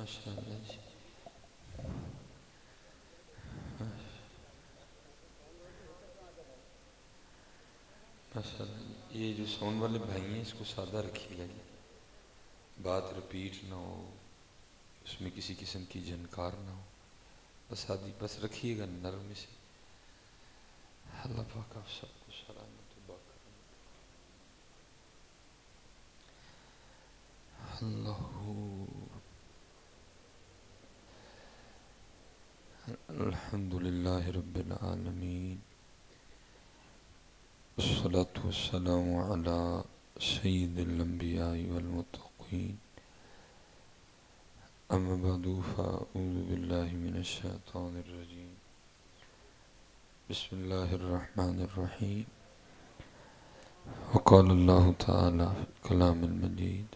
ماشاءاللہ جی. ماشاءاللہ جی. یہ جو ساؤنڈ والے بھائی ہیں اس کو سادہ رکھیے گا جی، بات رپیٹ نہ ہو، اس میں کسی قسم کی جھنکار نہ ہو، بس سادی بس رکھیے گا نرم سے. اللہ پاک آپ سب کو سلامت و باقرار. اللہ الحمدللہ رب العالمین، والصلاة والسلام علی سید الانبیاء والمتقین. اما بعد فاعوذ باللہ من الشیطان الرجیم. بسم اللہ الرحمن الرحیم. وقال اللہ تعالی فی الکلام المجید: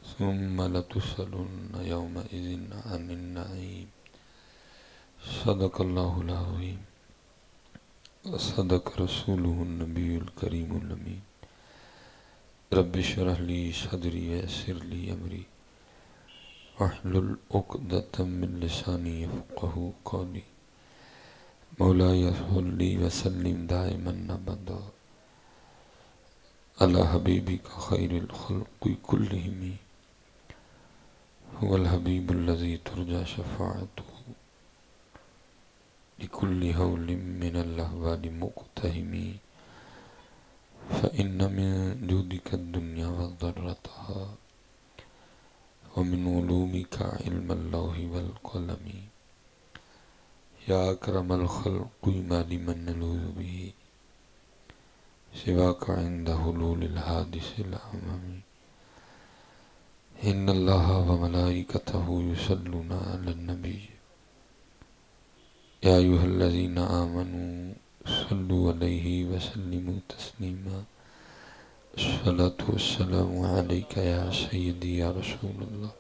ثم لتسألن یومئذ عن النعیم. صدق اللہ العظیم وصدق رسولہ النبی الکریم الامین. رب اشرح لی صدری ویسر لی امری واحلل عقدۃ من لسانی یفقہوا قولی. مولاي صلی وسلم دائما ابدا علی حبیبک خیر الخلق کلہم. هو الحبیب الذی ترجى شفاعته لكل هول من الأهوال مقتحم. فإن من جودك الدنيا وضرتها ومن علومك علم اللوح والقلم. یا اکرم الخلق ما لمن نلوذ به سواك عند حلول الحادث الأمم. ان اللہ وملائکته یصلون علی النبی یا ایھا الذین آمنوا صلوا علیہ وسلموا تسلیما. الصلاة والسلام علیک یا سیدی یا رسول اللہ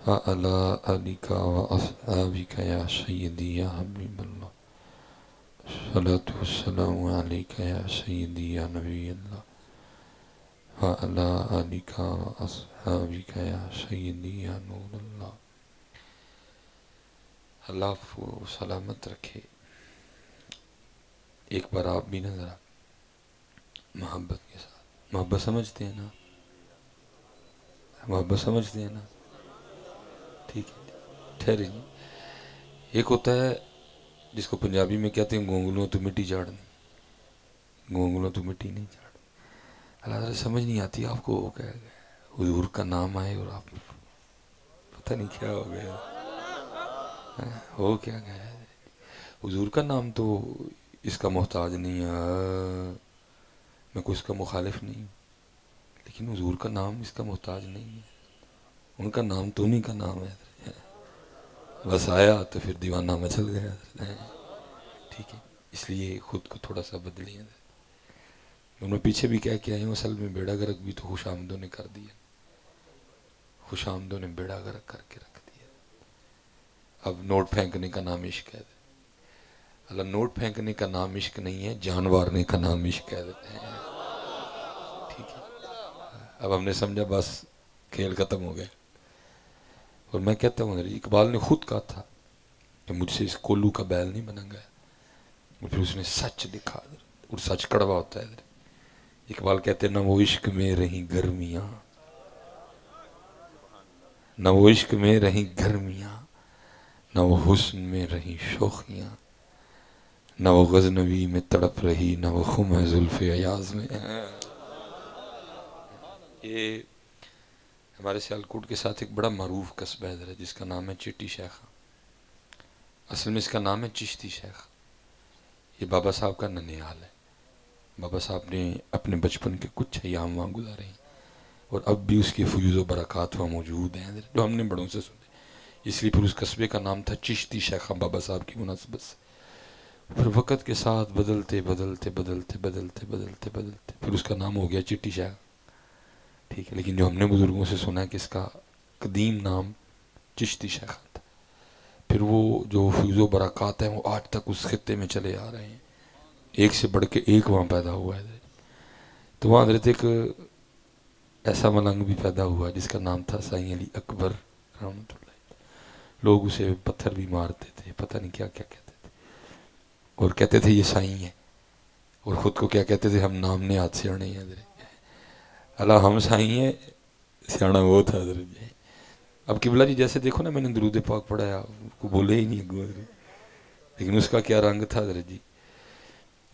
وعلی آلک واصحابک یا سیدی یا حبیب اللہ. الصلاة والسلام علیک یا سیدی یا نبی اللہ وعلی آلک واصحابک یا سیدی یا نور اللہ. اللہ آپ کو سلامت رکھے. ایک بار آپ بھی نظر محبت کے ساتھ، محبت سمجھتے ہیں نا، محبت سمجھتے ہیں نا، ٹھیک ہے ٹھہرے جی. ایک ہوتا ہے جس کو پنجابی میں کہتے ہیں گونگلوں تو مٹی چاڑنی، گونگلوں تو مٹی نہیں چاڑنی. اللہ تعالیٰ سمجھ نہیں آتی آپ کو، کیا گیا حضور کا نام آئے اور آپ پتہ نہیں کیا ہو گیا، ہو کیا گیا. حضور کا نام تو اس کا محتاج نہیں ہے، میں کوئی اس کا مخالف نہیں ہوں، لیکن حضور کا نام اس کا محتاج نہیں ہے. ان کا نام تو انہیں کا نام ہے، بس آیا تو پھر دیوانہ مچل گیا. ٹھیک ہے، اس لیے خود کو تھوڑا سا بدلیں. انہوں پیچھے بھی کیا کیا ہے، اصل میں بیڑا گرک بھی تو خوش آمدوں نے کر دیا، خوش آمدوں نے بیڑا گرک کر کے رکھ دیا. اب نوٹ پھینکنے کا نام عشق ہے. اللہ نوٹ پھینکنے کا نام عشق نہیں ہے، جان مارنے کا نام عشق کہہ دیتے ہیں. ٹھیک ہے، اب ہم نے سمجھا بس کھیل ختم ہو گیا. اور میں کہتا ہوں اقبال نے خود کہا تھا کہ مجھ سے اس کولو کا بیل نہیں بنا گیا، اور پھر اس نے سچ لکھا، اور سچ کڑوا ہوتا ہے. اقبال کہتے ہیں نہ وہ عشق میں رہیں گرمیاں، نہ وہ عشق میں رہیں گرمیاں، نہ وہ حسن میں رہیں شوخیاں، نہ وہ غزنوی میں تڑپ رہی، نہ وہ خم زلف ایاز میں. یہ ہمارے سیالکوٹ کے ساتھ ایک بڑا معروف قصبہ ہے جس کا نام ہے چٹی شیخہ. اصل میں اس کا نام ہے چشتی شیخ. یہ بابا صاحب کا ننیال ہے. بابا صاحب نے اپنے بچپن کے کچھ ایام وہاں گزارے ہیں، اور اب بھی اس کی فیوز و برکات وہاں موجود ہیں جو ہم نے بڑوں سے سنے. اس لیے پھر اس قصبے کا نام تھا چشتی شیخہ بابا صاحب کی مناسبت سے. پھر وقت کے ساتھ بدلتے بدلتے بدلتے بدلتے بدلتے بدلتے پھر اس کا نام ہو گیا چٹی شیخ. ٹھیک ہے، لیکن جو ہم نے بزرگوں سے سنا ہے کہ اس کا قدیم نام چشتی شیخہ تھا. پھر وہ جو فیوز و برکات ہیں وہ آج تک اس خطے میں چلے آ رہے ہیں، ایک سے بڑھ کے ایک وہاں پیدا ہوا ہے. تو وہاں حضرت ایک ایسا ملنگ بھی پیدا ہوا جس کا نام تھا سائیں علی اکبر رحمۃ اللہ. لوگ اسے پتھر بھی مارتے تھے، پتہ نہیں کیا کیا کہتے تھے، اور کہتے تھے یہ سائیں ہے، اور خود کو کیا کہتے تھے، ہم نام نے ہاتھ سے اڑے ہیں حضرت. اللہ ہم سائیں ہیں، سیاڑا وہ تھا حضرت. اب قبلہ جی جیسے دیکھو نا، میں نے درود پاک پڑھایا، کو بولے ہی نہیں گو، لیکن اس کا کیا رنگ تھا حضرت جی.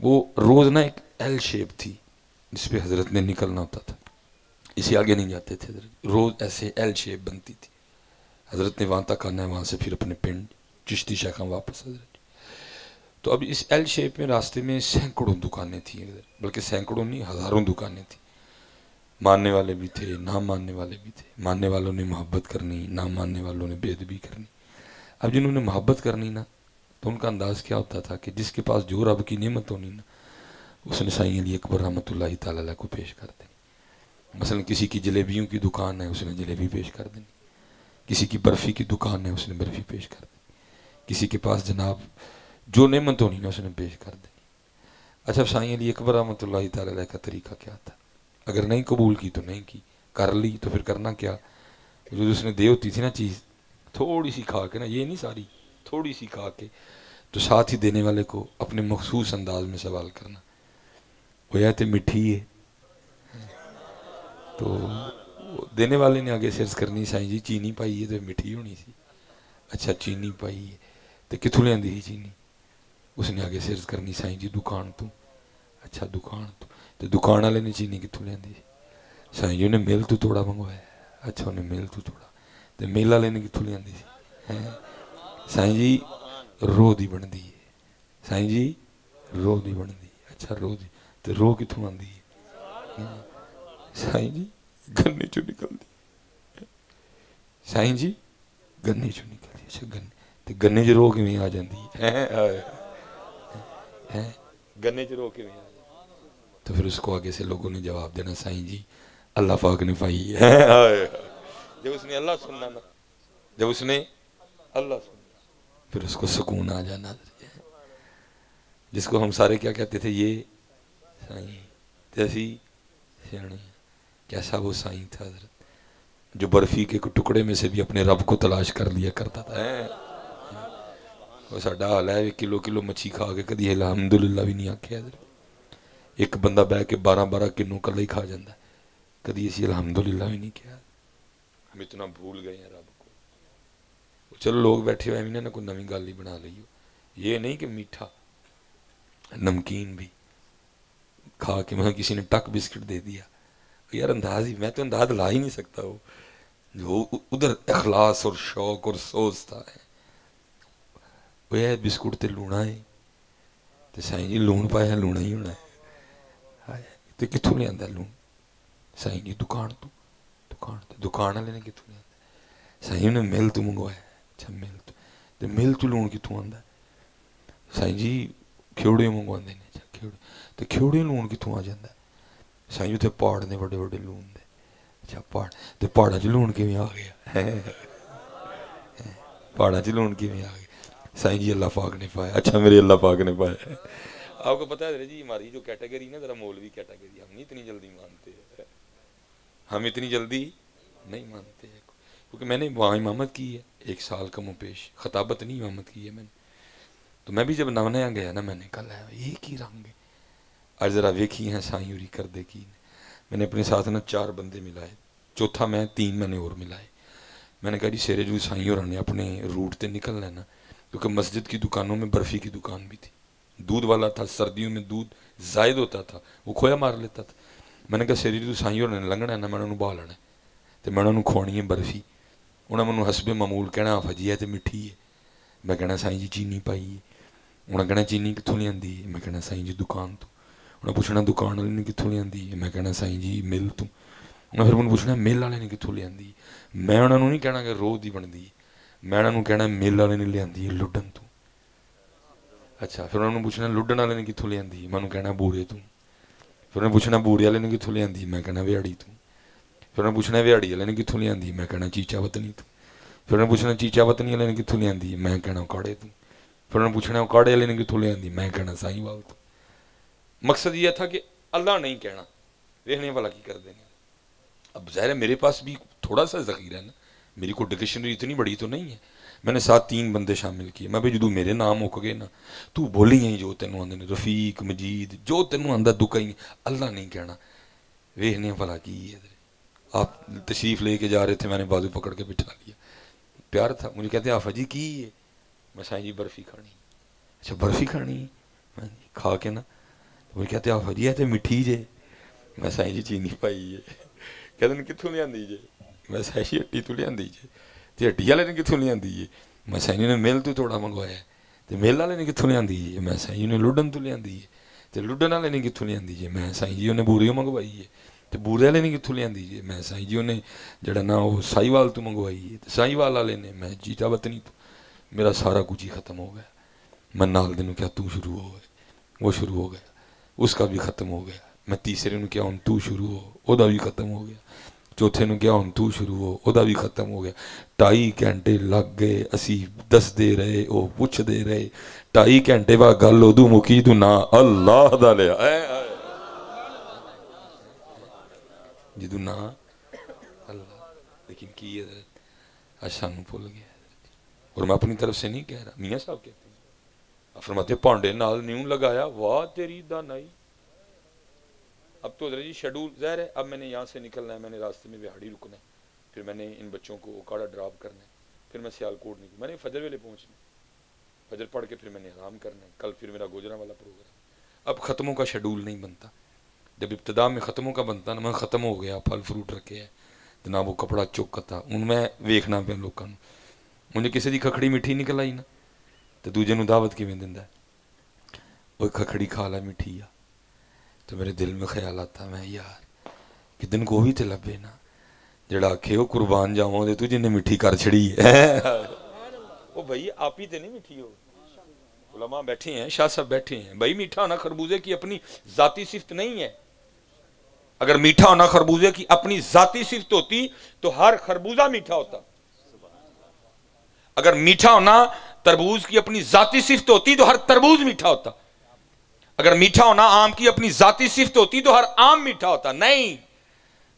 وہ روز نا ایک ایل شیپ تھی جس پہ حضرت نے نکلنا ہوتا تھا، اسے آگے نہیں جاتے تھے حضرت. روز ایسے ایل شیپ بنتی تھی، حضرت نے وہاں تک آنا ہے، وہاں سے پھر اپنے پنڈ چشتی شاخہ واپس حضرت. تو اب اس ایل شیپ میں راستے میں سینکڑوں دکانیں تھیں حضرت، بلکہ سینکڑوں نہیں، ہزاروں دکانیں تھیں. ماننے والے بھی تھے، نہ ماننے والے بھی تھے. ماننے والوں نے محبت کرنی، نہ ماننے والوں نے بے ادبی کرنی. اب جنہوں نے محبت کرنی نا، تو ان کا انداز کیا ہوتا تھا کہ جس کے پاس جو رب کی نعمت ہونی نا، اس نے سائیں علی اکبر رحمۃ اللہ تعالیٰ علیہ کو پیش کر دینی. مثلا کسی کی جلیبیوں کی دکان ہے، اس نے جلیبی پیش کر دینی. کسی کی برفی کی دکان ہے، اس نے برفی پیش کر دینی. کسی کے پاس جناب جو نعمت ہونی نا، اس نے پیش کر دینی. اچھا سائیں علی اکبر رحمۃ اللہ تعالیٰ علیہ کا طریقہ کیا تھا؟ اگر نہیں قبول کی تو نہیں کی، کر لی تو پھر کرنا کیا؟ جو اس نے دے ہوتی تھی نا چیز، تھوڑی سی کھا کے نا، یہ نہیں ساری، تھوڑی سی کھا کے تو ساتھ ہی دینے والے کو اپنے مخصوص انداز میں سوال کرنا، وہ یا تو میٹھی ہے، تو دینے والے نے آگے سرچ کرنی، سائیں جی چینی پائی ہے تو میٹھی ہونی سی. اچھا چینی پائی ہے تو کتوں لیندی ہی چینی؟ اس نے آگے سرچ کرنی، سائیں جی دکان تو. اچھا دکان تو دکان والے نے چینی کتوں لیندی؟ سائیں جی نے میل تو توڑا منگوایا. اچھا انہیں میل تو توڑا تو میل والے نے کتوں لیندی سی؟ سائیں جی رو دی بن دی ہے. سائیں جی رو دی بن دی. اچھا رو دی تو رو کتوں آندی ہے؟ سائیں جی گنے چو نکل دی. سائیں جی گنے چو نکل دی. اچھا گنے تو گنے چ رو کیویں آ جاندی ہے؟ گنے چ رو کیویں آ جاندی؟ تو پھر اس کو آگے سے لوگوں نے جواب دینا، سائیں جی اللہ پاک نے پائی ہے. جب اس نے اللہ سننا نا، جب اس نے اللہ سننا، پھر اس کو سکون آ جانا. جس کو ہم سارے کیا کہتے تھے، یہ سائیں تیسی سیانے. کیسا وہ سائیں تھا حضرت، جو برفی کے ٹکڑے میں سے بھی اپنے رب کو تلاش کر لیا کرتا تھا. وہ ساڈا حال ہے، 1 کلو مچھی کھا کے کدی الحمدللہ بھی نہیں آکھیا حضرت. ایک بندہ بہ کے 12 کنوں کلا ہی کھا جاندہ ہے، کدی اسی الحمدللہ بھی نہیں کیا. ہم اتنا بھول گئے ہیں رب کو. چلو لوگ بیٹھے ہوئے انہیں نہ کوئی نویں گل ہی بنا لئی ہو. یہ نہیں کہ میٹھا نمکین بھی کھا کے میں کسی نے ٹک بسکٹ دے دیا، یار انداز ہی، میں تو انداز لا ہی نہیں سکتا. وہ جو ادھر اخلاص اور شوق اور سوچ تھا، وہ یہ بسکٹ تے لونا ہے تو سائیں جی لون پایا لونا ہی ہونا ہے. تو کتوں لیا لون؟ سائیں جی دکان تو. دکان والے نے کتوں لیا؟ سائیں نے مل تو منگوایا. اچھا مل تو مل تو لون کتوں آتا؟ سائیں جی کھیوڑے منگواتے ہیں. اچھا کھیوڑے تو کھیوڑے لون کتوں آ جاتا ہے؟ سائیں جی اتنے پہاڑ نے بڑے بڑے لون دے. اچھا پہاڑ تو پہاڑوں چ لون کیویں آ گیا؟ پہاڑوں چ لون کیویں آ گیا؟ سائیں جی اللہ پاک نے پایا. اچھا میرے اللہ پاک نے پایا. آپ کو پتہ ہے جی ہماری جو کیٹیگری نا ذرا مولوی کیٹیگری، ہم نہیں اتنی جلدی مانتے ہیں، ہم اتنی جلدی نہیں مانتے ہیں. کیونکہ میں نے وہاں امامت کی ہے 1 سال کم و بیش، خطابت نہیں امامت کی ہے میں نے. تو میں بھی جب نیا گیا نا، میں نے کہا ایک ہی رنگ ہے. آج ذرا ویکھی ہیں سائیں اوری کر دے کی. میں نے اپنے ساتھ نا 4 بندے ملائے، چوتھا میں 3 میں نے اور ملائے. میں نے کہا جی سیرے جو سائیں اور نے اپنے روٹ تے نکلنا ہے نا، کیونکہ مسجد کی دکانوں میں برفی کی دکان بھی تھی، دودھ والا تھا، سردیوں میں دودھ زائد ہوتا تھا، وہ کھویا مار لیتا تھا. میں نے کہا سیری جو سائیں اور نے لنگنا ہے نا، میں انہوں باہ لینا ہے تو میں انہوں کھوانی ہے برفی. انہیں منوں حسب معمول کہنا آفا جی ہے تو مٹھی ہے. میں کہنا سائیں جی چینی پائی ہے. انہیں کہنا چینی کتوں لیاندی ہے؟ میں کہنا سائیں جی دکان تو. انہیں پوچھنا دکان والے نے کتوں لیاندی ہے؟ میں کہنا سائیں جی مل تو. انہیں پھر مجھے پوچھنا میل والے نے کتوں لیاندی ہے؟ میں انہوں نہیں کہنا کہ روح دی بن دی ہے، میں انہوں کہنا میل والے نے لیاندی ہے لڈن تو. اچھا پھر انہوں نے پوچھنا لڈن والے نے کتوں لیاندی ہے؟ میں انہوں کہنا بورے تو. پھر انہیں پوچھنا بورے والے نے کتوں لیاندی؟ میں کہنا ویاڑی تو. پھر انہیں پوچھنا ویاڑی والے نے کتوں لیاندی؟ میں کہنا چیچا وطنی تو. پھر انہیں پوچھنا چیچا وطنی والے نے کتوں لیاندی؟ میں کہنا اکاڑے تو. پھر انہیں پوچھنا اکاڑے والے نے کتوں لیاندی؟ میں کہنا سائیں وال تو. مقصد یہ تھا کہ اللہ نہیں کہنا، دیکھنے والا کی کر دیں گے. اب ظاہر ہے میرے پاس بھی تھوڑا سا ذخیرہ ہے نا, میری کوئی ڈکشنری اتنی بڑی تو نہیں ہے. میں نے ساتھ 3 بندے شامل کیے. میں جدو میرے نام ہو گئے نا تو بولی ہیں جو تینوں آدھے رفیق مجید جو تینوں آدھا دکھ ہی اللہ نہیں کہنا. ویخنے والا کی ہے. آپ تشریف لے کے جا رہے تھے, میں نے بازو پکڑ کے بٹھا لیا, پیار تھا. مجھے کہتے ہیں آفا جی کی ہے؟ میں سائیں جی برفی کھانی. اچھا برفی کھانی ہے, میں کھا کے نا مجھے کہتے ہیں آفا جی ہے تو میٹھی جے. میں سائیں جی چینی پائی ہے. کہتے ہیں کتوں لیا جے؟ میں سائیں جی ہٹی تو لیا جے. تو ہٹی والے نے کتوں لیا جے؟ میں سائیں جی نے مل تو تھوڑا منگوایا. تو مل والے نے کتوں لیا جے؟ میں سائیں جی نے لڈن تو لیا ہے. تو لڈن والے نے کتوں لیا جے؟ میں سائیں جی نے بوریوں منگوائی ہے. تو بورے والے نے کتوں لیا جے؟ میں سائیں جی نے جڑا نا وہ سائی وال تو منگوائی ہے. تو سائی وال والے نے میں جیتا وطنی تو. میرا سارا کچھ ہی ختم ہو گیا. میں نال دن کیا تو شروع ہو گئے, وہ شروع ہو گیا, اس کا بھی ختم ہو گیا. میں تیسرے نو کیا ہوں تو شروع ہو, وہ دا بھی ختم ہو گیا. چوتھے نو کیا ہوں تو شروع ہو, وہ دا بھی ختم ہو گیا. 2.5 گھنٹے لگ گئے, اسی دس دے رہے, وہ پوچھ دے رہے. 2.5 گھنٹے بعد گل ادو مکی تو نا اللہ دا لیا جدو نا اللہ. لیکن کی ہے سانو بھول گیا. اور میں اپنی طرف سے نہیں کہہ رہا, میاں صاحب کہتے ہیں فرماتے پانڈے نال نیوں لگایا واہ تیری دانائی. اب تو حضرت جی شیڈول ظاہر ہے, اب میں نے یہاں سے نکلنا ہے, میں نے راستے میں بہاڑی رکنا ہے, پھر میں نے ان بچوں کو اوکاڑا ڈراپ کرنا ہے, پھر میں سیالکوٹ نکلوں, میں نے فجر ویلے پہنچنا, فجر پڑھ کے پھر میں نے آرام کرنا ہے. کل پھر میرا گوجرا والا پروگرام. اب ختموں کا شیڈول نہیں بنتا. جب ابتدا میں ختموں کا بنتا نا, میں ختم ہو گیا, پھل فروٹ رکھے ہے جناب, وہ کپڑا چوکا تھا ان میں ویکھنا پہ لوگوں. مجھے کسی دی کھکڑی میٹھی نکل آئی نا تو دوجے نو دعوت کیویں دیندا ہے, وہ کھکڑی کھا لا میٹھی آ. تو میرے دل میں خیال آتا میں یار کہ دن کو بھی تے لبے نا جڑا آکھے وہ قربان جاواں دے تو جن نے میٹھی کر چھڑی ہے. وہ بھائی آپ ہی تے نہیں میٹھی ہو. علماء بیٹھے ہیں, شاہ صاحب بیٹھے ہیں. بھائی میٹھا ہونا خربوزے کی اپنی ذاتی صفت نہیں ہے. اگر میٹھا ہونا خربوزے کی اپنی ذاتی صفت ہوتی تو ہر خربوزہ میٹھا ہوتا. اگر میٹھا ہونا تربوز کی اپنی ذاتی صفت ہوتی تو ہر تربوز میٹھا ہوتا. اگر میٹھا ہونا آم کی اپنی ذاتی صفت ہوتی تو ہر آم میٹھا ہوتا. نہیں,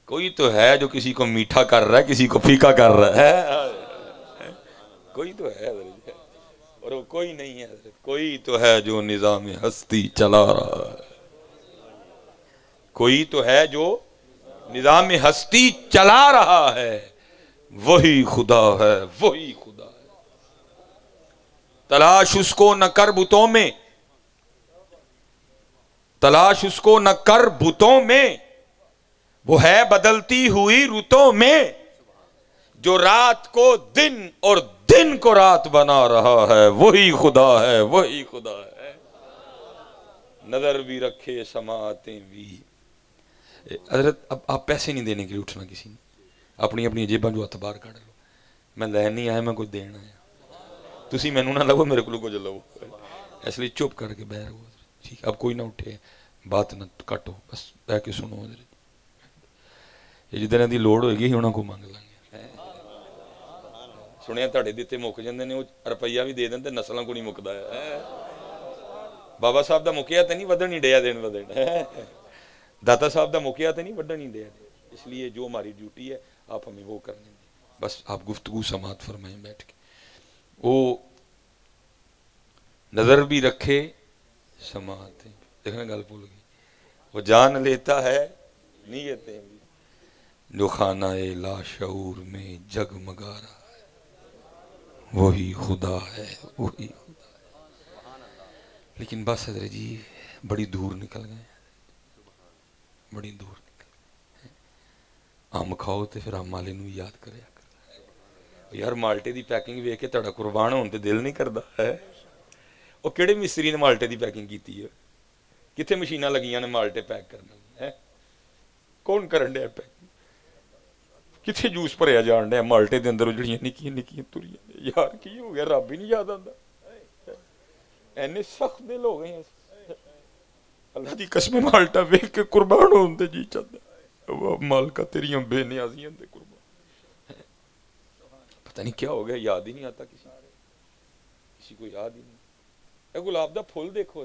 کوئی تو ہے جو کسی کو میٹھا کر رہا ہے, کسی کو پھیکا کر رہا ہے. کوئی تو ہے اور وہ کوئی نہیں ہے. کوئی تو ہے جو نظام ہستی چلا رہا ہے. کوئی تو ہے جو نظام ہستی چلا رہا ہے, وہی خدا ہے, وہی خدا ہے. تلاش اس کو نہ کر بتوں میں, تلاش اس کو نہ کر بتوں میں, وہ ہے بدلتی ہوئی رتوں میں, جو رات کو دن اور دن کو رات بنا رہا ہے, وہی خدا ہے, وہی خدا ہے. نظر بھی رکھے سماعتیں بھی. حضرت اب آپ پیسے نہیں دینے کے لیے اٹھنا کسی نے, اپنی اپنی جیباں جو ہاتھ باہر کھڑ لو. میں لین نہیں آیا, میں کچھ دینا آیا. تسی مینوں نہ لو, میرے کو کچھ لو, اس لیے چپ کر کے بیٹھ گو. ٹھیک, اب کوئی نہ اٹھے, بات نہ کٹو, بس بہ کے سنو. جدھر دی لوڑ ہوئے گی انہاں کو مانگ لیں گے. سنیا تہاڈے دتے مک جاندے نے, وہ روپیہ بھی دے دین تے نسلاں کو نہیں مکدا ہے. بابا صاحب دا مکیا تے نہیں ودن نہیں ڈیا دین ودن, داتا صاحب دا مکیا تے نہیں وڈن نہیں ڈیا دین. اس لیے جو ہماری ڈیوٹی ہے آپ ہمیں وہ کرنے دیں. بس آپ گفتگو سماعت فرمائیں بیٹھ کے. وہ نظر بھی رکھے سماعت, دیکھنا گل بھول گئی. وہ جان لیتا ہے نیتیں بھی, جو خانہ لا شعور میں جگمگا رہا ہے, وہی خدا ہے, وہی خدا ہے. لیکن بس حضرت جی بڑی دور نکل گئے, بڑی دور نکل گئے. آم کھاؤ تو پھر آم والے نو یاد کریا کر. یار مالٹے دی پیکنگ ویکھ کے تہاڈا قربان ہون تے دل نہیں کردا ہے. وہ کہڑے مستری نے مالٹے دی پیکنگ کیتی ہے؟ کتنے مشیناں لگیاں نے مالٹے پیک کرنے, کون کرن ڈیا پیک؟ کتنے جوس بھریا جان ڈیا مالٹے دے اندر, جڑیاں نکیاں نکیاں تریاں. یار کی ہو گیا, رب ہی نہیں یاد آندا. اینے سخت دل ہو گئے ہیں. اللہ دی قسم مالٹا ویکھ کے قربان ہون تے جی چاہتا. وہ مالکا تیریاں بے نیازیاں تے قربان. پتہ نہیں کیا ہو گیا, یاد ہی نہیں آتا کسی کو یاد ہی نہیں. اے گلاب دا پھول دیکھو,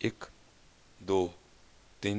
1 2 3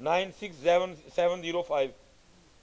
967705?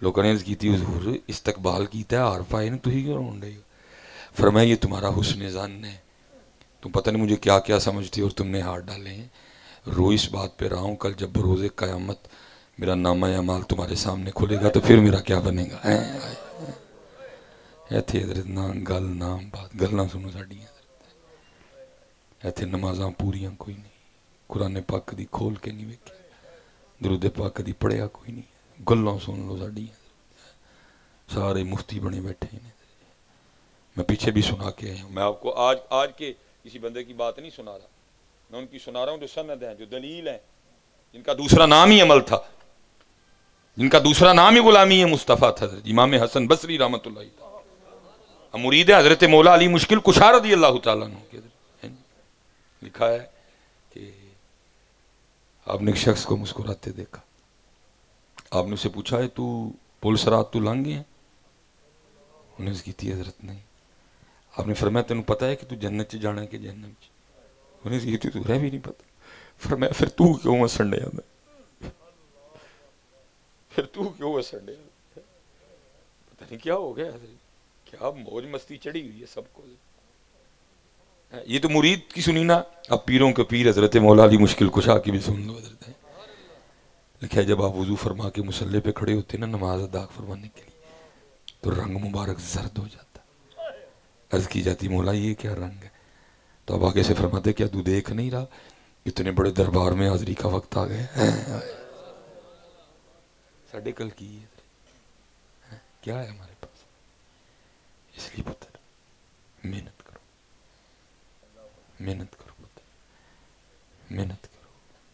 لوگوں نے عرض کی تھی حضور استقبال کیتا ہے ہار پائے نے تھی کیوں رون رہے ہو؟ فرمایا یہ تمہارا حسن ظن ہے، تم پتہ نہیں مجھے کیا کیا سمجھتی اور تم نے ہار ڈالے ہیں۔ رو اس بات پہ رہا ہوں کل جب بروز قیامت میرا نامہ اعمال تمہارے سامنے کھلے گا تو پھر میرا کیا بنے گا۔ ایتھے حضرت نہ گل نہ بات گل نہ سنو ساڈیاں، ایتھے نمازاں پوریاں کوئی نہیں، قرآن پاک دی کھول کے نہیں ویکھیا، درود پاک دی پڑھیا کوئی نہیں، گلاں سن لو ساڈیاں، سارے مفتی بنے بیٹھے ہیں۔ میں پیچھے بھی سنا کے آیا ہوں، میں آپ کو آج کے کسی بندے کی بات نہیں سنا رہا، میں ان کی سنا رہا ہوں جو سند ہیں، جو دلیل ہیں، جن کا دوسرا نام ہی عمل تھا، جن کا دوسرا نام ہی غلامی مصطفیٰ تھا، امام حسن بصری رحمۃ اللہ تعالیٰ مرید حضرت مولا علی مشکل کشا رضی اللہ تعالیٰ عنہ کے لکھا ہے کہ آپ نے ایک شخص کو مسکراتے دیکھا، آپ نے اسے پوچھا ہے تو پل سرات تو لنگ گئے ہیں؟ انہیں اس کی تھی حضرت نہیں۔ آپ نے فرمایا تینوں پتہ ہے کہ تو جنت چ جانا ہے کہ جہنم چ؟ انہیں اس کی تھی تو رہ بھی نہیں پتہ۔ فرمایا پھر تو کیوں وسن ڈیا میں، پھر تو کیوں وسن ڈیا، پتہ نہیں کیا ہو گیا حضرت، کیا موج مستی چڑھی ہوئی ہے سب کو۔ یہ تو مرید کی سنی نا، اب پیروں کے پیر حضرت مولا علی مشکل کشا کی بھی سن لو حضرت۔ لکھا ہے جب آپ وضو فرما کے مصلی پہ کھڑے ہوتے نا نماز ادا فرمانے کے لیے تو رنگ مبارک زرد ہو جاتا، عرض کی جاتی مولا یہ کیا رنگ ہے؟ تو اب آگے سے فرماتے کیا تو دیکھ نہیں رہا اتنے بڑے دربار میں حاضری کا وقت آ گیا۔ ساڑھے کل کی ہے کیا ہے ہمارے پاس؟ اس لیے پتر محنت کرو، محنت کرو پتر، محنت کرو،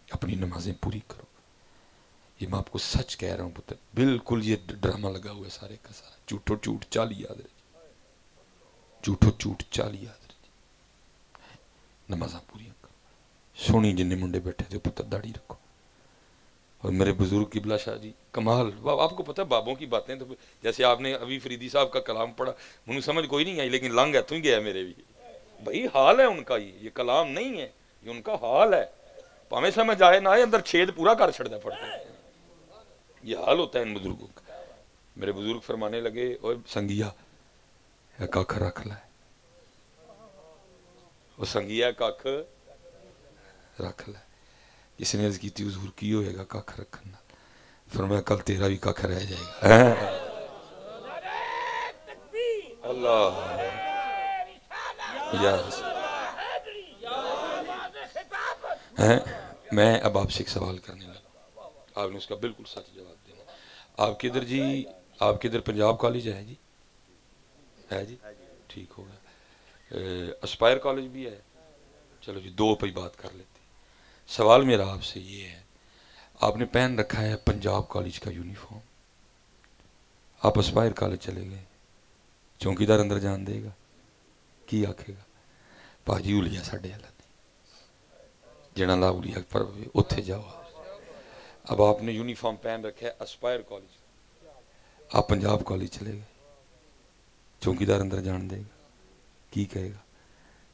اپنی نمازیں پوری کرو۔ یہ میں آپ کو سچ کہہ رہا ہوں پتر، بالکل یہ ڈرامہ لگا ہوا ہے سارے کا سارا، جھوٹو جھوٹ چالی یاد رہے، جھوٹو جھوٹ چالی یاد رہے، نمازاں پوریاں کرو۔ سونی جنہیں منڈے بیٹھے تھے پتر داڑھی رکھو۔ اور میرے بزرگ قبلہ شاہ جی کمال، آپ کو پتہ ہے بابوں کی باتیں تو جیسے آپ نے ابھی فریدی صاحب کا کلام پڑھا مجھے سمجھ کوئی نہیں آئی لیکن لنگ ہے تو ہی گیا میرے بھی، بھائی حال ہے ان کا، یہ کلام نہیں ہے، یہ ان کا حال ہے، پاویں سمجھ آئے نہ آئے اندر چھید پورا کر چھڑنا پڑتا ہے، یہ حال ہوتا ہے ان بزرگوں کا۔ میرے بزرگ فرمانے لگے اور سنگیا کاکھ رکھ لے، وہ سنگیا کاکھ رکھ لے، کسی نے عرض کی تھی حضور کی ہوئے گا کاکھ رکھنا؟ فرمایا کل تیرا بھی کاکھ رہ جائے گا۔ اللہ یا میں اب آپ سے ایک سوال کرنے لگا، آپ نے اس کا بالکل سچ جواب دینا۔ آپ کے ادھر جی، آپ کے ادھر پنجاب کالج ہے جی؟ ہے جی؟ ٹھیک ہوگا۔ اسپائر کالج بھی ہے؟ چلو جی دو پہ ہی بات کر لیتے۔ سوال میرا آپ سے یہ ہے، آپ نے پہن رکھا ہے پنجاب کالج کا یونیفارم، آپ اسپائر کالج چلے گئے، چوکیدار اندر جان دے گا؟ کی آکھے گا پاجی اولیا ساڈے والا نہیں، جنا لا اولیا پر اتھے جاؤ۔ اب آپ نے یونیفارم پہن رکھا ہے اسپائر کالج، آپ پنجاب کالج چلے گئے، چوکیدار اندر جان دے گا؟ کی کہے گا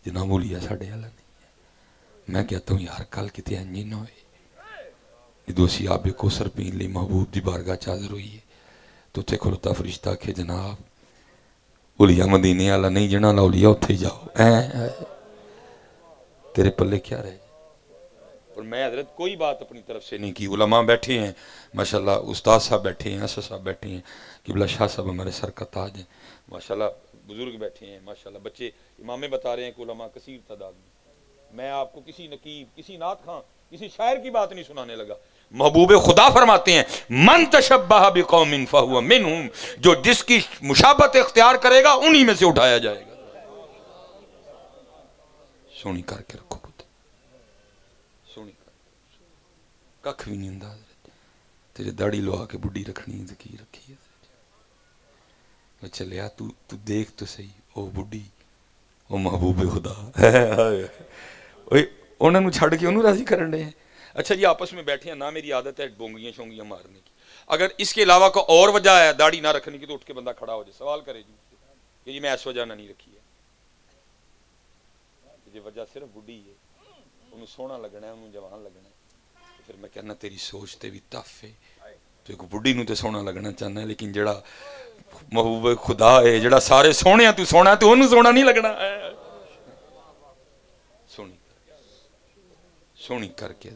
جناب اولیا ساڈے والا نہیں ہے۔ میں کہتا ہوں یار کل کتے انجی نہ ہوئے دوسی آب کوثر پین لی محبوب دی بارگاہ چادر ہوئی ہے تو تے کھلتا فرشتہ کہ جناب اولیاء مدینے والا نہیں جنا لا اولیاء اتھے جاؤ۔ تیرے پلے کیا رہے؟ اور میں حضرت کوئی بات اپنی طرف سے نہیں کی، علماء بیٹھے ہیں ماشاءاللہ، استاد صاحب بیٹھے ہیں، اسد صاحب بیٹھے ہیں، قبلہ شاہ صاحب ہمارے سر کا تاج ہیں ماشاءاللہ، بزرگ بیٹھے ہیں ماشاءاللہ، بچے امامیں بتا رہے ہیں کہ علماء کثیر تعداد میں آپ کو کسی نقیب، کسی نعت خواں، کسی شاعر کی بات نہیں سنانے لگا۔ محبوب خدا فرماتے ہیں من تشبہ بقوم فہو منہم، جو جس کی مشابہت اختیار کرے گا انہی میں سے اٹھایا جائے گا۔ سونی کر کے رکھو پتر، سونی کر کے ککھ بھی نہیں ہوندا حضرت، تیرے داڑھی لوا کے بڈھی رکھنی ہے کی رکھی ہے چلیا تو دیکھ تو صحیح او بڈھی او محبوب خدا انہوں نے چھڑ کے انہوں راضی کرن رہے ہیں۔ اچھا جی آپس میں بیٹھے ہیں نا، میری عادت ہے بونگیاں شونگیاں مارنے کی، اگر اس کے علاوہ کوئی اور وجہ ہے داڑھی نہ رکھنے کی تو اٹھ کے بندہ کھڑا ہو جائے، سوال کرے جی کہ جی میں اس وجہ نہ نہیں رکھی ہے، جی وجہ صرف بڈھی ہے، انہوں سونا لگنا ہے، انہوں جوان لگنا ہے، پھر میں کہنا تیری سوچ تے بھی تف ہے، تو ایک بڑھی نو تے سونا لگنا چاہنا ہے، لیکن جڑا محبوب خدا ہے، جڑا سارے سونے تو سونا تو انہوں سونا نہیں لگنا ہے. سونی کر کے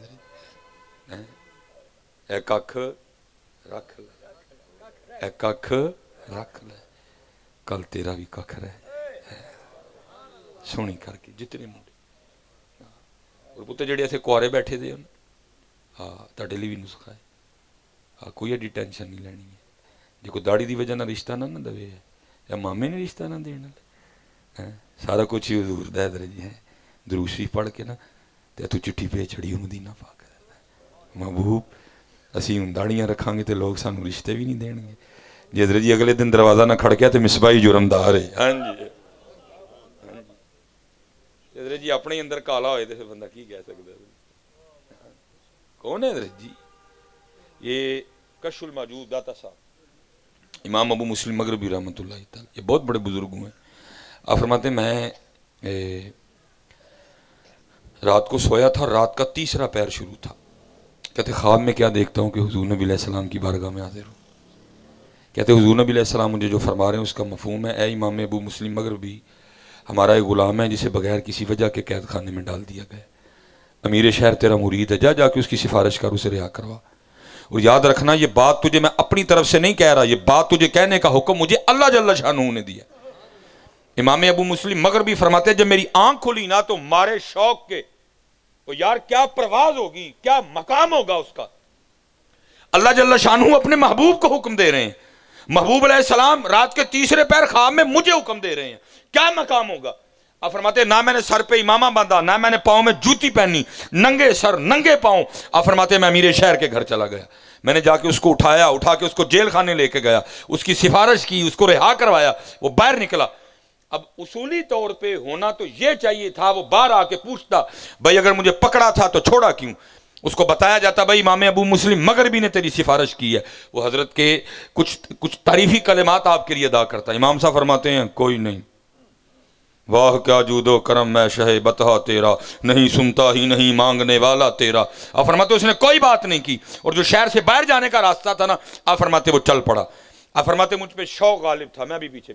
اے ککھ رکھ لے، اے ککھ رکھ لے، کل تیرا بھی ککھ رہ جائے. سونی کر کے جتنے منڈے اور پتے جڑے ایسے کوارے بیٹھے دے ہاں تاڑے لی بھی نسخہ ہے. ہاں کوئی ایڈی ٹینشن نہیں لینی ہے. جی کوئی داڑھی دی وجہ نہ رشتہ نہ دے یا مامے نے رشتہ نہ دینا، سارا کچھ ہی حضور دے در جی ہے. درود شریف پڑھ کے نا تے تو چٹھی پہ چھڑی مدینہ پاک محبوب اسی ہوں داڑیاں رکھاں گے تے لوگ سانو رشتے بھی نہیں دین گے. جی حضرت جی اگلے دن دروازہ نہ کھڑکیا تے مصباحی جرمدار ہے. ہاں جی حضرت جی اپنے اندر کالا ہوئے تے بندہ کی کہہ سکتا ہے. کون ہے حضرت جی؟ یہ کشف الموجود داتا صاحب امام ابو مسلم مغربی رحمۃ اللہ تعالی، یہ بہت بڑے بزرگوں ہیں. آپ فرماتے ہیں میں رات کو سویا تھا، رات کا تیسرا پہر شروع تھا. کہتے خواب میں کیا دیکھتا ہوں کہ حضور نبی علیہ السلام کی بارگاہ میں حاضر ہوں. کہتے حضور نبی علیہ السلام مجھے جو فرما رہے ہیں اس کا مفہوم ہے، اے امام ابو مسلم مغربی، ہمارا ایک غلام ہے جسے بغیر کسی وجہ کے قید خانے میں ڈال دیا گیا. امیر شہر تیرا مرید ہے، جا کے اس کی سفارش کر، اسے رہا کروا. اور یاد رکھنا یہ بات تجھے میں اپنی طرف سے نہیں کہہ رہا، یہ بات تجھے کہنے کا حکم مجھے اللہ جل شانہ نے دیا. امام ابو مسلم مغربی فرماتے ہیں جب میری آنکھ کھلی نا تو مارے شوق کے وہ یار کیا پرواز ہوگی، کیا مقام ہوگا اس کا. اللہ جل شانہ اپنے محبوب کو حکم دے رہے ہیں. محبوب علیہ السلام رات کے تیسرے پہر خواب میں مجھے حکم دے رہے ہیں، کیا مقام ہوگا. آپ فرماتے ہیں نہ میں نے سر پہ امامہ باندھا، نہ میں نے پاؤں میں جوتی پہنی، ننگے سر ننگے پاؤں. آپ فرماتے ہیں میں امیر شہر کے گھر چلا گیا. میں نے جا کے اس کو اٹھا کے اس کو جیل خانے لے کے گیا، اس کی سفارش کی، اس کو رہا کروایا. وہ باہر نکلا. اب اصولی طور پہ ہونا تو یہ چاہیے تھا وہ باہر آ کے پوچھتا بھائی اگر مجھے پکڑا تھا تو چھوڑا کیوں. اس کو بتایا جاتا بھائی امام ابو مسلم مغربی نے تیری سفارش کی ہے. وہ حضرت کے کچھ تعریفی کلمات آپ کے لیے ادا کرتا. امام صاحب فرماتے ہیں کوئی نہیں، واہ کیا جود و کرم میں شہ بتہا تیرا، نہیں سنتا ہی نہیں مانگنے والا تیرا. آپ فرماتے اس نے کوئی بات نہیں کی. اور جو شہر سے باہر جانے کا راستہ تھا نا، آپ فرماتے وہ چل پڑا. آپ فرماتے مجھ پہ شوق غالب تھا، میں بھی پیچھے.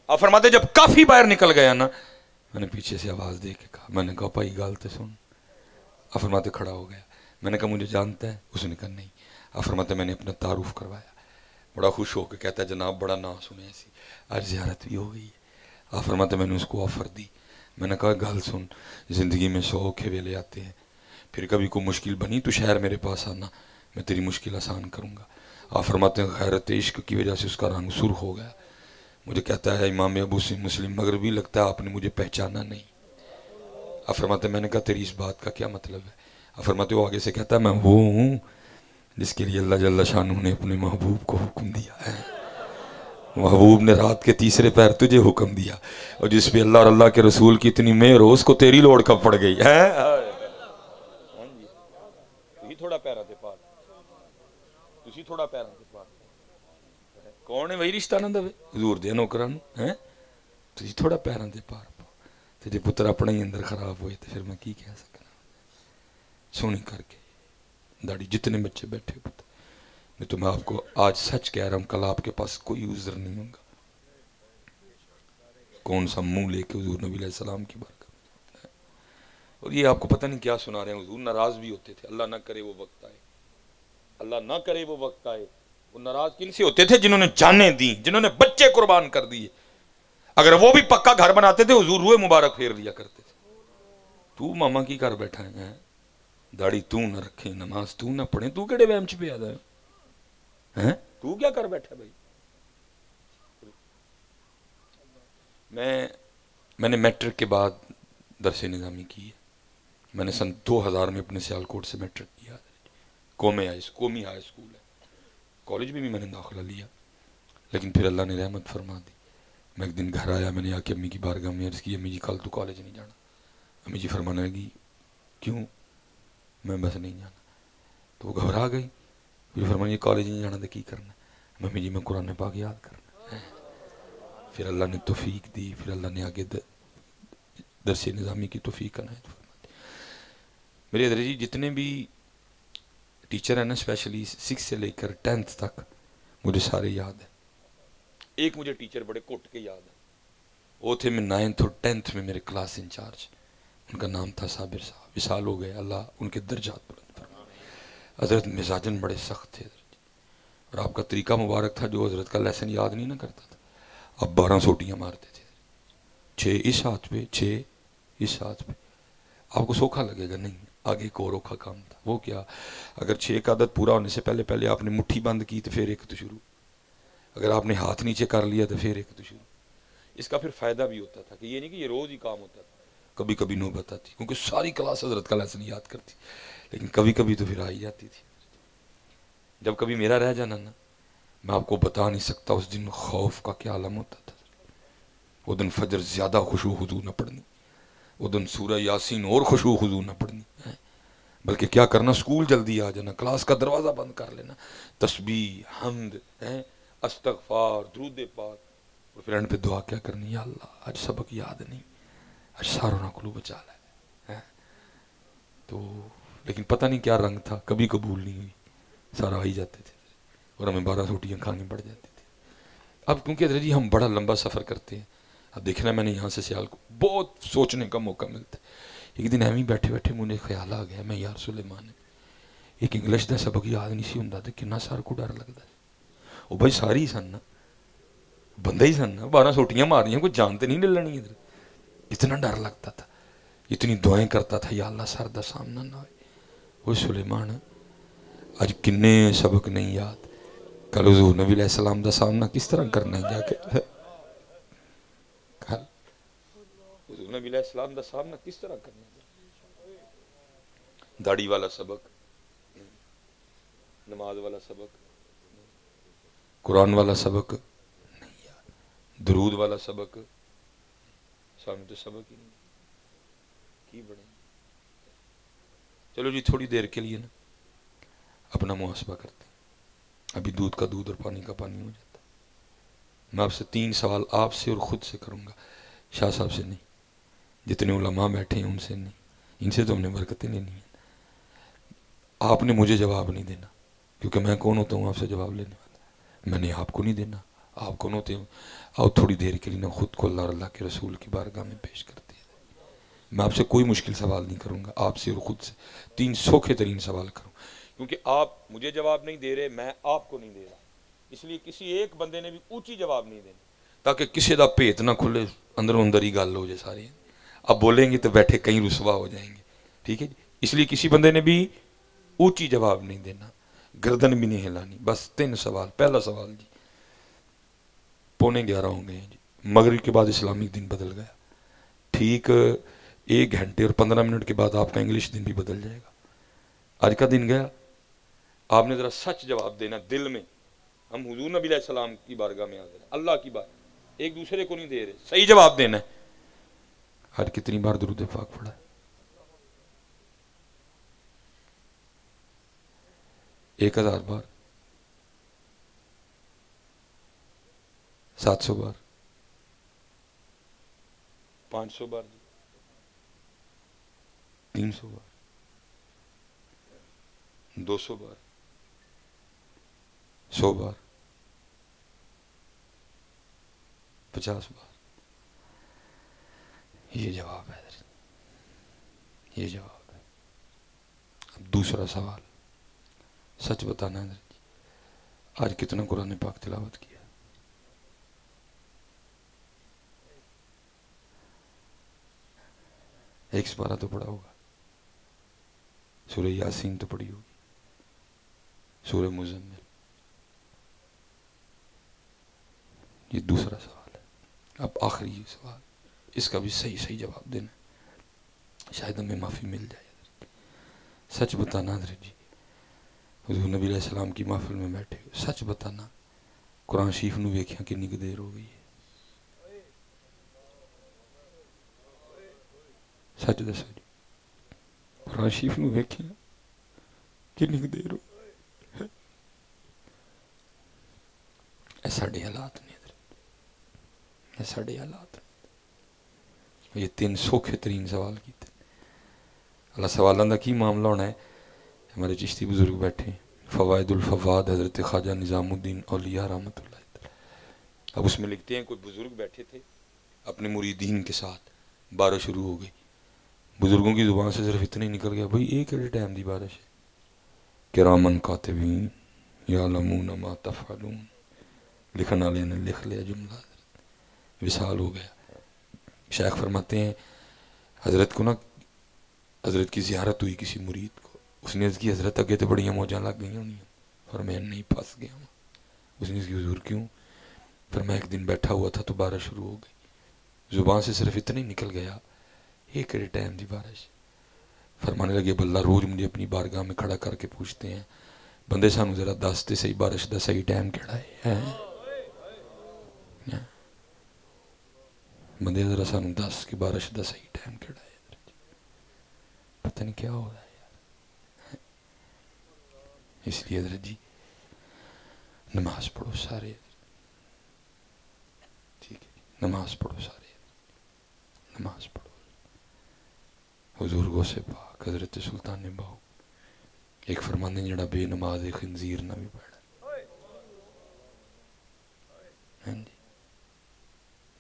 آپ فرماتے جب کافی باہر نکل گیا نا، میں نے پیچھے سے آواز دے کے کہا، میں نے کہا بھائی گالتے سن. آپ فرماتے کھڑا ہو گیا. میں نے کہا مجھے جانتا ہے؟ اس نے کہا نہیں. آپ فرماتے میں نے اپنا تعارف کروایا. بڑا خوش ہو کے کہتا ہے جناب بڑا نام سنے ایسی، آج زیارت بھی ہو گئی ہے. آپ فرماتے میں نے اس کو آفر دی. میں نے کہا گال سن، زندگی میں شوق ہے ویلے آتے ہیں، پھر کبھی کوئی مشکل بنی تو شہر میرے پاس آنا، میں تیری مشکل آسان کروں گا. آپ فرماتے ہیں غیرت عشق کی وجہ سے اس کا رنگ سرخ ہو گیا. مجھے کہتا ہے امام ابو مسلم مغربی لگتا ہے آپ نے مجھے پہچانا نہیں. آپ فرماتے میں نے کہا تیری اس بات کا کیا مطلب ہے. آپ فرماتے وہ آگے سے کہتا ہے میں وہ ہوں جس کے لیے اللہ جل شانہ نے اپنے محبوب کو حکم دیا ہے. محبوب نے رات کے تیسرے پہر تجھے حکم دیا، اور جس پہ اللہ اور اللہ کے رسول کی اتنی مہر ہو اس کو تیری لوڑ کب پڑ گئی ہے. تھوڑا پیرا دے پار، تسی تھوڑا پیرا دے پار. کون ہے وہی رشتہ نہ دے حضور دے نوکران ہیں. تسی تھوڑا پیرا دے پار پاؤ. تے جے پتر اپنے ہی اندر خراب ہوئے تو پھر میں کی کہہ سکنا. سونی کر کے داڑھی جتنے بچے بیٹھے پتر، میں تو میں آپ کو آج سچ کہہ رہا ہوں کل آپ کے پاس کوئی عذر نہیں ہوگا. کون سا منہ لے کے حضور نبی علیہ السلام کی بارگاہ میں. اور یہ آپ کو پتہ نہیں کیا سنا رہے ہیں. حضور ناراض بھی ہوتے تھے. اللہ نہ کرے وہ وقت آئے، اللہ نہ کرے وہ وقت آئے. وہ ناراض کن سے ہوتے تھے؟ جنہوں نے جانیں دیں، جنہوں نے بچے قربان کر دیے. اگر وہ بھی پکا گھر بناتے تھے حضور روئے مبارک پھیر لیا کرتے تھے. تو ماما کی گھر بیٹھا ہے، داڑھی تو نہ رکھے، نماز تو نہ پڑھے، تو کیڑے وہم چ پہ آ ہے؟ تو کیا کر بیٹھا بھائی؟ میں نے میٹرک کے بعد درس نظامی کی ہے. میں نے سن 2000 میں اپنے سیالکوٹ سے میٹرک کیا. قومی ہائی اسکول ہے. کالج میں بھی میں نے داخلہ لیا، لیکن پھر اللہ نے رحمت فرما دی. میں ایک دن گھر آیا، میں نے آ کے امی کی بارگاہ میں عرض کی امی جی کل تو کالج نہیں جانا. امی جی فرمانے لگی کیوں؟ میں بس نہیں جانا. تو وہ گھبرا گئی. پھر فرمانے یہ کالج نہیں جانا تو کی کرنا؟ امی جی میں قرآن پاک یاد کرنا. پھر اللہ نے توفیق دی. پھر اللہ نے آگے درس نظامی کی توفیق عنایت فرما دی. میرے حضرت جی جتنے بھی ٹیچر ہے نا اسپیشلی 6 سے لے کر 10th تک مجھے سارے یاد ہیں. ایک مجھے ٹیچر بڑے کوٹ کے یاد ہے، وہ تھے میں 9th اور 10th میں میرے کلاس انچارج. ان کا نام تھا صابر صاحب، وصال ہو گئے، اللہ ان کے درجات بلند فرمائے. حضرت مزاجن بڑے سخت تھے اور آپ کا طریقہ مبارک تھا، جو حضرت کا لیسن یاد نہیں نہ کرتا تھا اب 12 سوٹیاں مارتے تھے، 6 اس ہاتھ پہ 6 اس ہاتھ پہ. آپ کو سوکھا لگے گا، نہیں آگے ایک اور اوکھا کام تھا. وہ کیا؟ اگر 6 کا عدد پورا ہونے سے پہلے آپ نے مٹھی بند کی تو پھر ایک تو شروع، اگر آپ نے ہاتھ نیچے کر لیا تو پھر ایک تو شروع. اس کا پھر فائدہ بھی ہوتا تھا کہ یہ نہیں کہ یہ روز ہی کام ہوتا تھا، کبھی کبھی نوبت آتی، کیونکہ ساری کلاس حضرت کا لیسن یاد کرتی، لیکن کبھی کبھی تو پھر آ ہی جاتی تھی. جب کبھی میرا رہ جانا نا، میں آپ کو بتا نہیں سکتا اس دن خوف کا کیا عالم ہوتا تھا. وہ دن فجر زیادہ خشوع خضوع نہ پڑھنی، وہ دن سورہ یاسین اور خشوع خضوع نہ پڑھنی، بلکہ کیا کرنا، سکول جلدی آ جانا، کلاس کا دروازہ بند کر لینا، تسبیح، حمد، استغفار، درود پاک، اور پھر اینڈ پہ دعا کیا کرنی، یا اللہ آج سبق یاد نہیں، آج ساروں نہ کلو بچا لے. تو لیکن پتہ نہیں کیا رنگ تھا، کبھی قبول نہیں ہوئی، سارا آ ہی جاتے تھے اور ہمیں 12 روٹیاں کھانی پڑ جاتی تھی. اب کیونکہ حضرت جی ہم بڑا لمبا سفر کرتے ہیں، اب دیکھنا میں نے یہاں سے سیال کو بہت سوچنے کا موقع ملتا ہے. ایک دن ایویں بیٹھے بیٹھے مجھے خیال آ گیا، میں یار سلیمان ایک انگلش دا سبق یاد نہیں سی ہوندا تے کنا سار کو ڈر لگدا ہے. او بھائی ساری ہی سن نا، بندہ ہی سن نا، 12 سوٹیاں مارنیاں، کوئی جان تے نہیں للنی ادھر. اتنا ڈر لگتا تھا، اتنی دعائیں کرتا تھا، یا اللہ سر دا سامنا نہ ہوئے. وہ سلیمان آج کنے سبق نہیں یاد، کل حضور نبی علیہ السلام دا سامنا کس طرح کرنا ہے جا کے، کل حضور نبی علیہ السلام دا سامنا کس طرح کرنا ہے. داڑھی والا سبق، نماز والا سبق، قرآن والا سبق نہیں یاد، درود والا سبق، سامنے تو سبق ہی نہیں کی بڑے. چلو جی تھوڑی دیر کے لیے نا اپنا محاسبہ کرتے ہیں. ابھی دودھ کا دودھ اور پانی کا پانی ہو جاتا. میں آپ سے 3 سوال آپ سے اور خود سے کروں گا، شاہ صاحب سے نہیں، جتنے علماء بیٹھے ہیں ان سے نہیں، ان سے تو ہم نے برکتیں لینی ہیں. آپ نے مجھے جواب نہیں دینا، کیونکہ میں کون ہوتا ہوں آپ سے جواب لینے والا، میں نے آپ کو نہیں دینا. آپ کون ہوتے ہیں؟ آؤ تھوڑی دیر کے لیے نا خود کو اللہ اور اللہ کے رسول کی بارگاہ میں پیش کرتے ہیں. میں آپ سے کوئی مشکل سوال نہیں کروں گا، آپ سے اور خود سے 3 سوکھے ترین سوال کروں، کیونکہ آپ مجھے جواب نہیں دے رہے، میں آپ کو نہیں دے رہا، اس لیے کسی ایک بندے نے بھی اونچی جواب نہیں دینا تاکہ کسی دا پیت نہ کھلے، اندروں اندر ہی گل ہو جائے ساری. اب بولیں گے تو بیٹھے کہیں رسوا ہو جائیں گے، ٹھیک ہے جی. اس لیے کسی بندے نے بھی اونچی جواب نہیں دینا، گردن بھی نہیں ہلانی. بس 3 سوال. پہلا سوال جی، 11:15 ہو گئے ہیں جی، مغرب کے بعد اسلامک دن بدل گیا، ٹھیک 1 گھنٹے اور 15 منٹ کے بعد آپ کا انگلش دن بھی بدل جائے گا. آج کا دن گیا، آپ نے ذرا سچ جواب دینا دل میں. ہم حضور نبی علیہ السلام کی بارگاہ میں حاضر ہیں، اللہ کی بات، ایک دوسرے کو نہیں دے رہے، صحیح جواب دینا ہے. آج کتنی بار درود پاک پڑھا ہے؟ 1000 بار، 700 بار، 500 بار، 300 بار، 200 بار، 100 بار، 50 بار. یہ جواب ہے، یہ جواب ہے. اب دوسرا سوال، سچ بتانا ہے آج کتنا قرآن پاک تلاوت کیا؟ ایک سپارہ تو پڑھا ہوگا، سورہ یاسین تو پڑھی ہوگی، سورہ مزمل. یہ دوسرا سوال ہے. اب آخری سوال، اس کا بھی صحیح جواب دینا، شاید ہمیں معافی مل جائے. سچ بتانا حضرت جی، حضور نبی علیہ السلام کی محفل میں بیٹھے ہو، سچ بتانا قرآن شریف نو ویکھیاں کنی کہ دیر ہو گئی ہے؟ سچ دسو جی، قرآن شریف نو ویکھیاں کنی کہ دیر ہو گئی؟ اے ساڈے حالات نے حضرت، اے ساڈے حالات نے. یہ 3 سوکھے ترین سوال کیتے. اللہ سوالوں کا کی معاملہ ہونا ہے، ہمارے چشتی بزرگ بیٹھے ہیں، فوائد الفواد حضرت خواجہ نظام الدین اولیاء رحمۃ اللہ تعالی۔ اب اس میں لکھتے ہیں کوئی بزرگ بیٹھے تھے اپنے مریدین کے ساتھ، بارش شروع ہو گئی، بزرگوں کی زبان سے صرف اتنا ہی نکل گیا، بھئی ایک ایڈے ٹائم دی بارش ہے، کرامن کاتبین یعلمون ما تفعلون، لکھن والے نے لکھ لیا جملہ، وصال ہو گیا۔ شیخ فرماتے ہیں حضرت کو نا، حضرت کی زیارت ہوئی کسی مرید کو، اس نے عرض کی حضرت اگے تو بڑیاں موجاں لگ گئی ہونی، فرمایا نہیں پھنس گیا ہوں۔ اس نے عرض کی حضور کیوں؟ فرمایا ایک دن بیٹھا ہوا تھا تو بارش شروع ہو گئی، زبان سے صرف اتنا ہی نکل گیا، ایک ایڈے ٹائم دی بارش۔ فرمانے لگے اللہ روز مجھے اپنی بارگاہ میں کھڑا کر کے پوچھتے ہیں بندے سانو ذرا دس تے صحیح بارش دا صحیح ٹائم کیڑا ہے، بندے ذرا سانو دس کہ بارش دا صحیح ٹائم کیڑا ہے، پتہ نہیں کیا ہو رہا ہے یار۔ اس لیے حضرت جی نماز پڑھو سارے، ٹھیک ہے، نماز پڑھو سارے، نماز پڑھو۔ حضور غوث پاک حضرت سلطان باہو ایک فرماندے جڑا بے نماز خنزیر نہ بھی پڑھا، ہاں جی،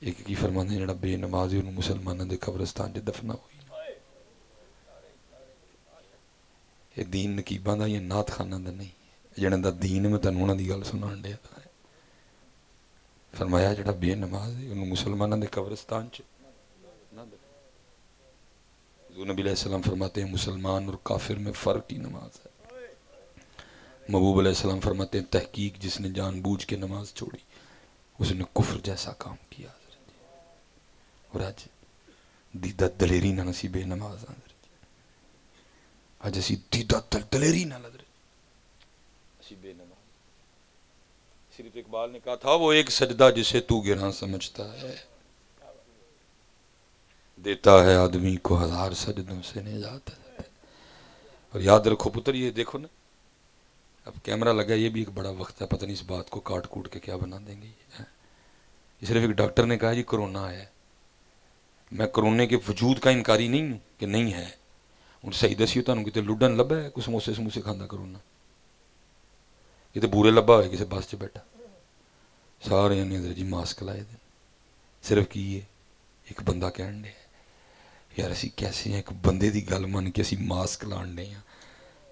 ایک کی فرماندے جڑا بے نماز انہوں مسلمانہ دے قبرستان جے دفنہ ہوئی، یہ دین نقیبان دا، یہ نات خانہ دا نہیں، جڑا دا دین میں تنونا دی گل سنان دیا دا ہے۔ فرمایا جڑا بے نماز ہے انہوں مسلمانہ دے قبرستان چے نہ دفنہ۔ حضور نبی علیہ السلام فرماتے ہیں مسلمان اور کافر میں فرق کی نماز ہے۔ محبوب علیہ السلام فرماتے ہیں تحقیق جس نے جان بوجھ کے نماز چھوڑی اس نے کفر جیسا کام کیا۔ اور آج دیدہ دلیری نہ نصیب نماز آج اسی دیدہ دلیری نہ نصیب نماز۔ صرف اقبال نے کہا تھا وہ ایک سجدہ جسے تو گراں سمجھتا ہے دیتا ہے آدمی کو ہزار سجدوں سے نجات ہے۔ اور یاد رکھو پتر یہ دیکھو نا، اب کیمرہ لگا یہ بھی ایک بڑا وقت ہے، پتہ نہیں اس بات کو کاٹ کوٹ کے کیا بنا دیں گے۔ یہ صرف ایک ڈاکٹر نے کہا جی کرونا ہے، میں کرونے کے وجود کا انکاری نہیں ہوں کہ نہیں ہے، ان صحیح دسی ہوتا ہوں کتے لڈن لبا ہے، کچھ سموسے سموسے کھاندہ کرونا، یہ تو بورے لبا ہوئے کسی باس چے بیٹھا، سارے انہیں حضرت جی ماسک لائے دیں، صرف کی یہ ایک بندہ کہن دے یار اسی کیسے ہیں، ایک بندے دی گل من کے اسی ماسک لان دے ہیں،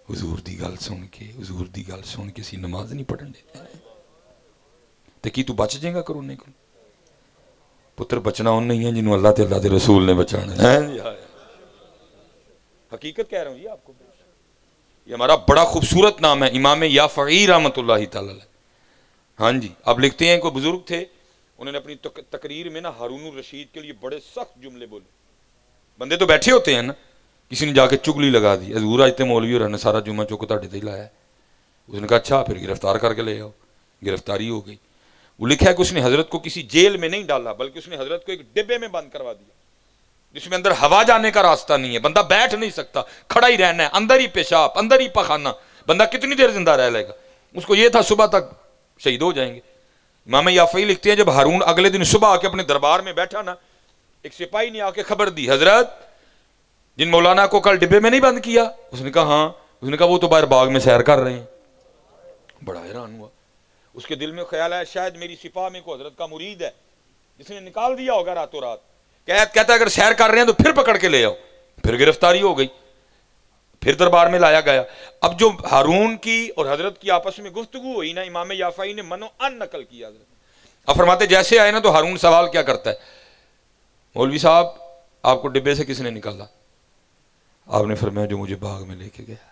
حضور دی گل سن کے، حضور دی گل سن کے اسی نماز نہیں پڑھن دے تے کی تو بچ جائے گا کرونے کو؟ پتر بچنا ان نہیں ہے جنہوں اللہ تے اللہ دے رسول نے بچانا ہے۔ حقیقت کہہ رہا ہوں جی آپ کو، یہ ہمارا بڑا خوبصورت نام ہے امام یافعی رحمۃ اللہ تعالی۔ ہاں جی، اب لکھتے ہیں کوئی بزرگ تھے، انہوں نے اپنی تقریر میں نا ہارون الرشید کے لیے بڑے سخت جملے بولے۔ بندے تو بیٹھے ہوتے ہیں نا، کسی نے جا کے چگلی لگا دی، حضور آج تے مولوی اور نے سارا جمعہ چوک تاڑے تے لایا ہے۔ اس نے کہا اچھا پھر گرفتار کر کے لے آؤ، گرفتاری ہو گئی۔ وہ لکھا ہے کہ اس نے حضرت کو کسی جیل میں نہیں ڈالا بلکہ اس نے حضرت کو ایک ڈبے میں بند کروا دیا جس میں اندر ہوا جانے کا راستہ نہیں ہے، بندہ بیٹھ نہیں سکتا، کھڑا ہی رہنا ہے، اندر ہی پیشاب اندر ہی پخانہ، بندہ کتنی دیر زندہ رہ لے گا؟ اس کو یہ تھا صبح تک شہید ہو جائیں گے۔ امام یافعی لکھتے ہیں جب ہارون اگلے دن صبح آ کے اپنے دربار میں بیٹھا نا، ایک سپاہی نے آ کے خبر دی حضرت جن مولانا کو کل ڈبے میں نہیں بند کیا؟ اس نے کہا ہاں۔ اس نے کہا وہ تو باہر باغ میں سیر کر رہے ہیں۔ بڑا حیران ہوا، اس کے دل میں خیال ہے شاید میری سپاہ میں کوئی حضرت کا مرید ہے جس نے نکال دیا ہوگا راتوں رات۔ کہتا ہے اگر سیر کر رہے ہیں تو پھر پکڑ کے لے آؤ۔ پھر گرفتاری ہو گئی، پھر دربار میں لایا گیا۔ اب جو ہارون کی اور حضرت کی آپس میں گفتگو ہوئی نا، امام یافعی نے منو ان نقل کیا حضرت۔ اب فرماتے جیسے آئے نا تو ہارون سوال کیا کرتا ہے، مولوی صاحب آپ کو ڈبے سے کس نے نکالا؟ آپ نے فرمایا جو مجھے باغ میں لے کے گیا۔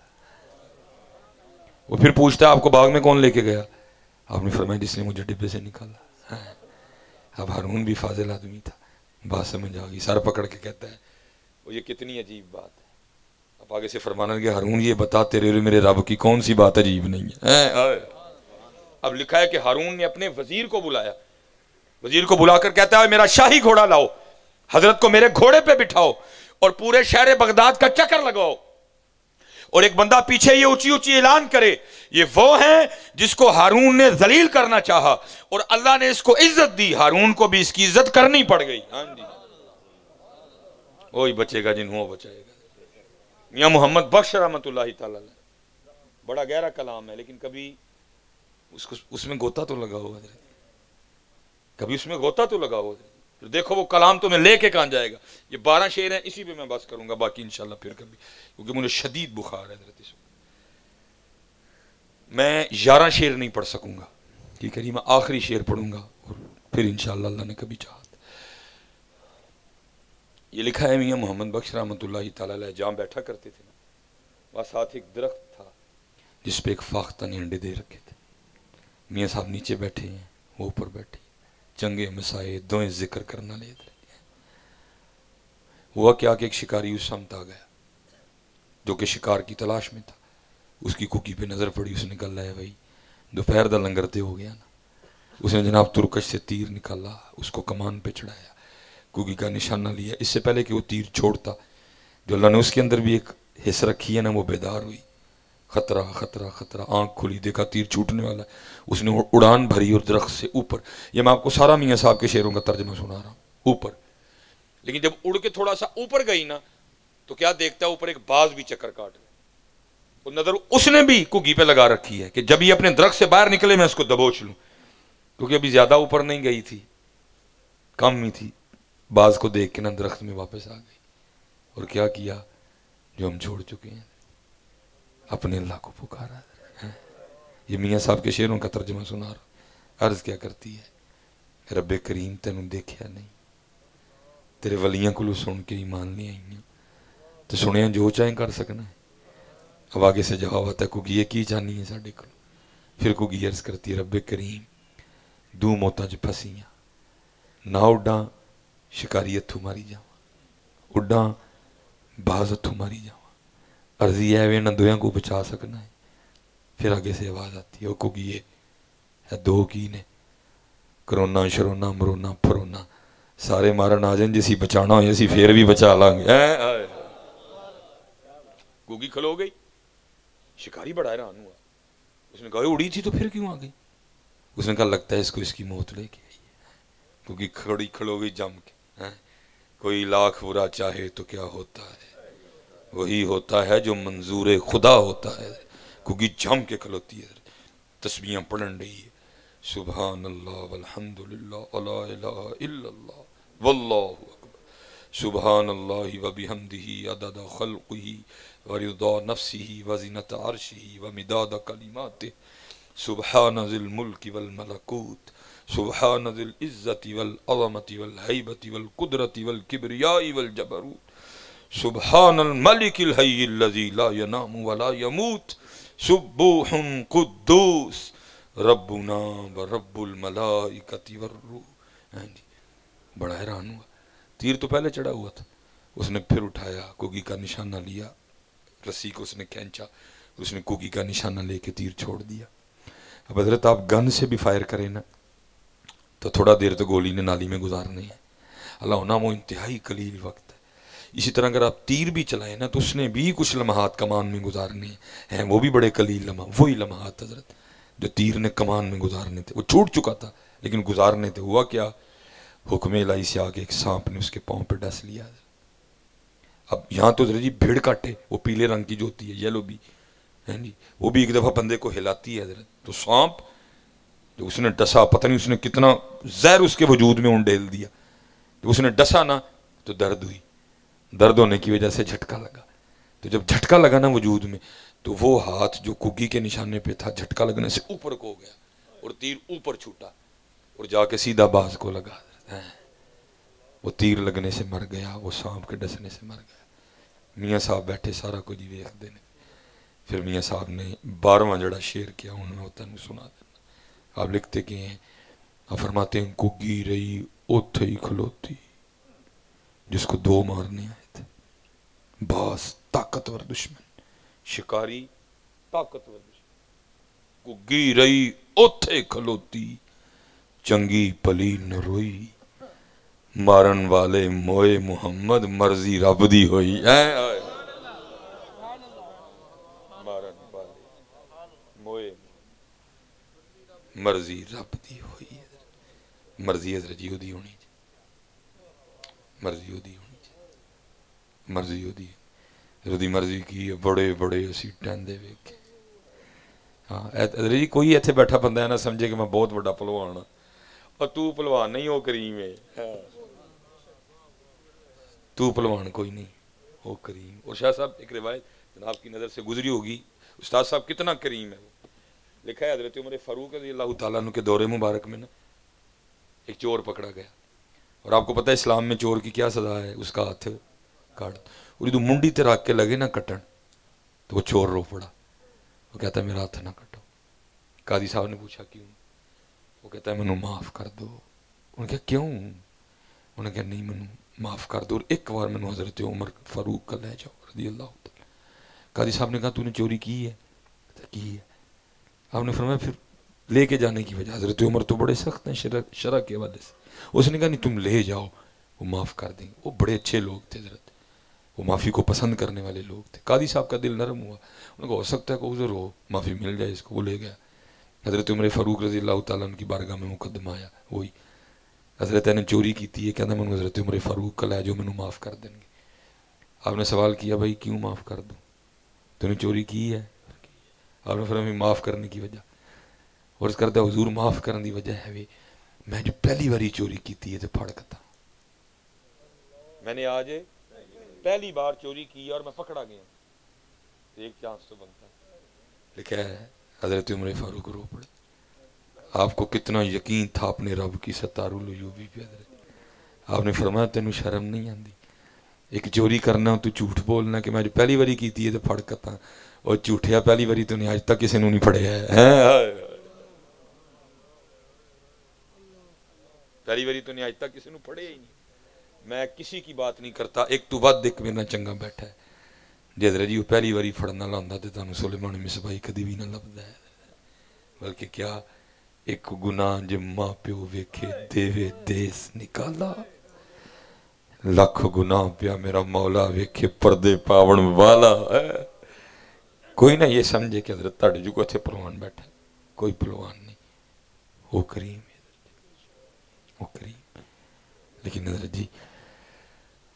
وہ پھر پوچھتا ہے آپ کو باغ میں کون لے کے گیا؟ آپ نے فرمایا جس نے مجھے ڈبے سے نکالا۔ اب ہارون بھی فاضل آدمی تھا، بات سمجھ آ گئی، سر پکڑ کے کہتا ہے وہ یہ کتنی عجیب بات ہے۔ اب آگے سے فرمانا کہ ہارون یہ بتا تیرے اور میرے رب کی کون سی بات عجیب نہیں ہے۔ اب لکھا ہے کہ ہارون نے اپنے وزیر کو بلایا، وزیر کو بلا کر کہتا ہے میرا شاہی گھوڑا لاؤ، حضرت کو میرے گھوڑے پہ بٹھاؤ اور پورے شہر بغداد کا چکر لگاؤ، اور ایک بندہ پیچھے یہ اونچی اونچی اعلان کرے یہ وہ ہیں جس کو ہارون نے ذلیل کرنا چاہا اور اللہ نے اس کو عزت دی، ہارون کو بھی اس کی عزت کرنی پڑ گئی۔ ہاں جی، وہی بچے گا جنہوں وہ بچائے گا۔ میاں محمد بخش رحمت اللہ تعالی۔ بڑا گہرا کلام ہے، لیکن کبھی اس میں غوطہ تو لگا ہوا حضرت، کبھی اس میں غوطہ تو لگا ہوا حضرت، پھر دیکھو وہ کلام تمہیں لے کے کہاں جائے گا۔ یہ 12 شعر ہیں، اسی پہ میں بس کروں گا، باقی انشاءاللہ پھر کبھی، کیونکہ مجھے شدید بخار ہے حضرت اس وقت، میں 11 شعر نہیں پڑھ سکوں گا، ٹھیک ہے جی، میں آخری شعر پڑھوں گا اور پھر انشاءاللہ اللہ نے کبھی چاہا۔ یہ لکھا ہے میاں محمد بخش رحمۃ اللہ تعالی علیہ، جہاں بیٹھا کرتے تھے نا، وہاں ساتھ ایک درخت تھا جس پہ ایک فاختہ نے انڈے دے رکھے تھے، میاں صاحب نیچے بیٹھے ہیں، وہ اوپر بیٹھے، چنگے مسائے دوئیں ذکر کرنا لے رہے ہیں۔ ہوا کیا کہ ایک شکاری اس سمت آ گیا جو کہ شکار کی تلاش میں تھا، اس کی کوکی پہ نظر پڑی، اس نے کہا لے بھائی دوپہر دا لنگر تے ہو گیا نا، اس نے جناب ترکش سے تیر نکالا، اس کو کمان پہ چڑھایا، کوکی کا نشانہ لیا، اس سے پہلے کہ وہ تیر چھوڑتا، جو اللہ نے اس کے اندر بھی ایک حص رکھی ہے نا، وہ بیدار ہوئی، خطرہ خطرہ خطرہ، آنکھ کھلی، دیکھا تیر چھوٹنے والا ہے، اس نے اڑان بھری اور درخت سے اوپر، یہ میں آپ کو سارا میاں صاحب کے شعروں کا ترجمہ سنا رہا ہوں، اوپر، لیکن جب اڑ کے تھوڑا سا اوپر گئی نا تو کیا دیکھتا ہے، اوپر ایک باز بھی چکر کاٹ رہا ہے، وہ نظر اس نے بھی کوکی پہ لگا رکھی ہے کہ جب یہ اپنے درخت سے باہر نکلے میں اس کو دبوچ لوں، کیونکہ ابھی زیادہ اوپر نہیں گئی تھی، کم ہی تھی، باز کو دیکھ کے نا درخت میں واپس آ گئی، اور کیا کیا جو ہم چھوڑ چکے ہیں، اپنے اللہ کو پکارا ہے۔ یہ میاں صاحب کے شعروں کا ترجمہ سنا رہا، عرض کیا کرتی ہے، رب کریم تینوں دیکھیا نہیں، تیرے ولیاں کو سن کے ایمان نہیں آئی، تو سنیا جو چاہیں کر سکنا ہے۔ اب آگے سے جواب آتا ہے کوکی یہ کی جانی ہے ساڑھے کو، پھر کوکی عرض کرتی ہے رب کریم دو موتاں چ پھسیاں، نہ اڈاں شکاری اتھو ماری جاواں، اڈاں باز اتھو ماری جاواں، عرضی ہے نہ دویاں کو بچا سکنا ہے۔ پھر آگے سے آواز آتی ہے وہ کوکی یہ دو کی نے، کرونا شرونا مرونا پھرونا، سارے مارن آ جائیں، جیسی بچانا ہو جیسی پھر بھی بچا لیں گے۔ کوکی کھلو گئی، شکاری بڑا حیران ہوا، اس نے کہا اڑی تھی تو پھر کیوں آ گئی؟ اس نے کہا لگتا ہے اس کو اس کی موت لے کے آئی ہے، کیونکہ کھڑی کھڑو گئی جم کے، کوئی لاکھ برا چاہے تو کیا ہوتا ہے، وہی ہوتا ہے جو منظور خدا ہوتا ہے، کیونکہ جم کے کھلوتی ہے، تسبیحاں پڑھن رہی ہے، سبحان اللہ والحمدللہ ولا الہ الا اللہ واللہ اکبر، سبحان اللہ وبحمدہ عدد خلقہ ورضا نفسہ وزنۃ عرشہ ومداد کلماتہ، سبحان ذی الملک والملکوت، سبحان ذی العزت والعظمت والہیبت والقدرت والکبریاء والجبروت، سبحان الملک الحی الذی لا ینام ولا یموت، سبوح قدوس ربنا ورب الملائکۃ والروح۔ بڑا حیران ہوا، تیر تو پہلے چڑھا ہوا تھا، اس نے پھر اٹھایا، کوکی کا نشانہ لیا، رسی کو اس نے کھینچا، اس نے کوکی کا نشانہ لے کے تیر چھوڑ دیا۔ اب حضرت آپ گن سے بھی فائر کریں نا تو تھوڑا دیر تو گولی نے نالی میں گزارنی ہے، اللہ عنہ وہ انتہائی قلیل وقت ہے۔ اسی طرح اگر آپ تیر بھی چلائیں نا تو اس نے بھی کچھ لمحات کمان میں گزارنے ہیں، وہ بھی بڑے قلیل لمحہ، وہی لمحات حضرت جو تیر نے کمان میں گزارنے تھے، وہ چھوٹ چکا تھا لیکن گزارنے تھے۔ ہوا کیا، حکم الہی سے آگے ایک سانپ نے اس کے پاؤں پہ ڈس لیا۔ اب یہاں تو حضرت جی بھیڑ کاٹے، وہ پیلے رنگ کی جو ہوتی ہے، یلو بھی ہے جی، وہ بھی ایک دفعہ بندے کو ہلاتی ہے حضرت، تو سانپ جو اس نے ڈسا، پتہ نہیں اس نے کتنا زہر اس کے وجود میں ڈیل دیا، جب اس نے ڈسا نا تو درد ہوئی، درد ہونے کی وجہ سے جھٹکا لگا، تو جب جھٹکا لگا نا وجود میں تو وہ ہاتھ جو کوکی کے نشانے پہ تھا جھٹکا لگنے سے اوپر کو ہو گیا اور تیر اوپر چھوٹا اور جا کے سیدھا باز کو لگا، وہ تیر لگنے سے مر گیا، وہ سانپ کے ڈسنے سے مر گیا۔ میاں صاحب بیٹھے سارا کچھ ویکھ دے نے، پھر میاں صاحب نے 12واں جڑا شعر کیا ان میں ہوتا ہے سنا دینا۔ آپ لکھتے کہ ہیں، آپ فرماتے ہیں کوکی رہی اوتھے ہی کھلوتی جس کو دو مارنے آئے تھے، باز طاقتور دشمن، شکاری طاقتور دشمن، کوکی رہی اوتھے کھلوتی چنگی پلی نہ روئی، مارن والے موئے محمد مرضی رب دی ہوئی، مارن والے موئے مرضی رب دی ہوئی، مرضی حضرت جی دی ہونی چاہیے، مرضی دی ہونی چاہیے، مرضی دی، حضرت دی مرضی کی بڑے بڑے اسی ٹہندے ویکھے، ہاں حضرت جی کوئی ایتھے بیٹھا بندہ ہے نہ سمجھے کہ میں بہت بڑا پہلوان ہاں اور تو پہلوان نہیں، وہ کریم ہے، تو پہلوان کوئی نہیں، وہ کریم۔ اور شاہ صاحب ایک روایت جناب کی نظر سے گزری ہوگی، استاد صاحب کتنا کریم ہے، لکھا ہے حضرت عمر فاروق رضی اللہ تعالیٰ عنہ کے دور مبارک میں نا ایک چور پکڑا گیا، اور آپ کو پتہ ہے اسلام میں چور کی کیا سزا ہے، اس کا ہاتھ کاٹ، اور یہ تو منڈی تے رکھ کے لگے نا کٹن، تو وہ چور رو پڑا، وہ کہتا ہے میرا ہاتھ نہ کٹو۔ قاضی صاحب نے پوچھا کیوں؟ وہ کہتا ہے مینوں معاف کر دو۔ انہوں نے کہا کیوں؟ انہوں نے کہا نہیں مینوں معاف کر دو، اور ایک بار مینوں حضرت عمر فاروق کا لے جاؤ رضی اللہ تعالیٰ۔ قاضی صاحب نے کہا تو نے چوری کی ہے؟ کی ہے۔ آپ نے فرمایا پھر لے کے جانے کی وجہ، حضرت عمر تو بڑے سخت ہیں شرع کے حوالے سے، اس نے کہا نہیں تم لے جاؤ وہ معاف کر دیں گے۔ وہ بڑے اچھے لوگ تھے حضرت، وہ معافی کو پسند کرنے والے لوگ تھے۔ قاضی صاحب کا دل نرم ہوا، انہوں نے کہا ہو سکتا ہے کہ عذر ہو، معافی مل جائے اس کو۔ وہ لے گیا، حضرت عمر فاروق رضی اللہ تعالیٰ عنہ کی بارگاہ میں مقدمہ آیا، وہی حضرت نے چوری کی تھی، یہ کہنا میں حضرت عمر فاروق کا لے جو میں معاف کر دیں گے۔ آپ نے سوال کیا بھائی کیوں معاف کر دوں، تو نے چوری کی ہے؟ آپ نے فرمایا معاف کرنے کی وجہ، اور اس کرتا حضور معاف کرنے کی وجہ ہے وہ میں جو پہلی باری چوری کی تھی تو پھڑکتا، میں نے آج پہلی بار چوری کی اور میں پکڑا گیا، ایک چانس تو بنتا ہے۔ لکھا ہے حضرت عمر فاروق رو پڑے، آپ کو کتنا یقین تھا اپنے رب کی ستار العیوبی پہ حضرت۔ آپ نے فرمایا تینوں شرم نہیں آندی، ایک چوری کرنا تو جھوٹ بولنا کہ میں جو پہلی باری کی تھی تو پھڑکتا، اور جھوٹیا پہلی باری تو نے آج تک کسی نے نہیں پڑھیا ہے، پہلی باری تو نے آج تک کسی نے پڑھے ہی نہیں۔ میں کسی کی بات نہیں کرتا، ایک تو ود ایک میرا چنگا بیٹھا ہے جی حضرت جی وہ پہلی باری پھڑنا لاندہ تے تانوں سلیمان مصباحی کدی بھی نہ لبدا ہے، بلکہ کیا ایک گناہ جے ماں پیو ویکھے دیوے دیس نکالا، لکھ گناہ پیا میرا مولا ویکھے پردے پاون والا ہے۔ کوئی نہ یہ سمجھے کہ حضرت تاڑے جو کو تھے پلوان بیٹھا، کوئی پلوان نہیں، وہ کریم ہے، وہ کریم۔ لیکن حضرت جی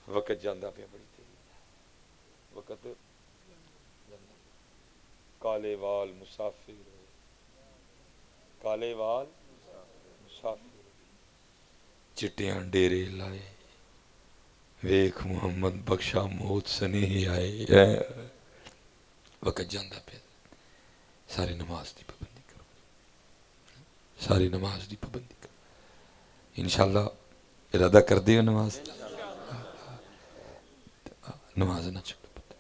وقت جاندہ پہ بڑی تیزی، وقت جاندہ، کالے وال مسافر ہوئے، کالے وال مسافر ہوئے، چٹیاں ڈیرے لائے، ویکھ محمد بخشا موت سنیہ آئے، وقت جاندہ پہ ساری نماز دی پابندی کرو، ساری نماز دی پابندی کرو، انشاءاللہ ارادہ کر دیو نماز، نماز نہ چھڑو پتہ،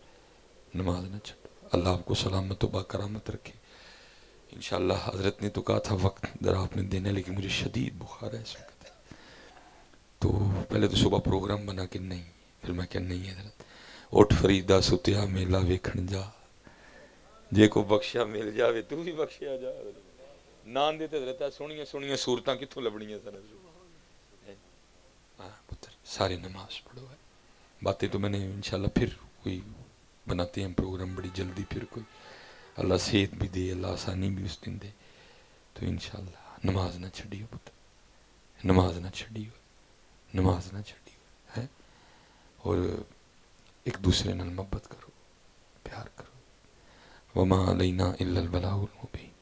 نماز نہ چھڑو، اللہ آپ کو سلامت و باکرامت رکھے انشاءاللہ۔ حضرت نے تو کہا تھا وقت ذرا آپ نے دینا، لیکن مجھے شدید بخار ہے اس وقت، تو پہلے تو صبح پروگرام بنا کہ نہیں، پھر میں کہ نہیں حضرت اٹھ فریدہ ستیا میلہ ویکھن جا، جے کو بخشا مل جاوے تو بھی بخشیا جا، نان دیتے حضرت سونیاں سونیاں صورتاں کتھوں لبڑیاں سن، ہاں پتر ساری نماز پڑھو ہے، باتیں تو میں نے انشاءاللہ پھر کوئی بناتے ہیں پروگرام بڑی جلدی، پھر کوئی اللہ صحت بھی دے، اللہ آسانی بھی اس دن دے، تو انشاءاللہ نماز نہ چھڑیو پتر، نماز نہ چھڑیو، نماز نہ چھڑیو ہے، اور ایک دوسرے نال محبت کرو، پیار کرو، وما علینا الا البلاغ المبین۔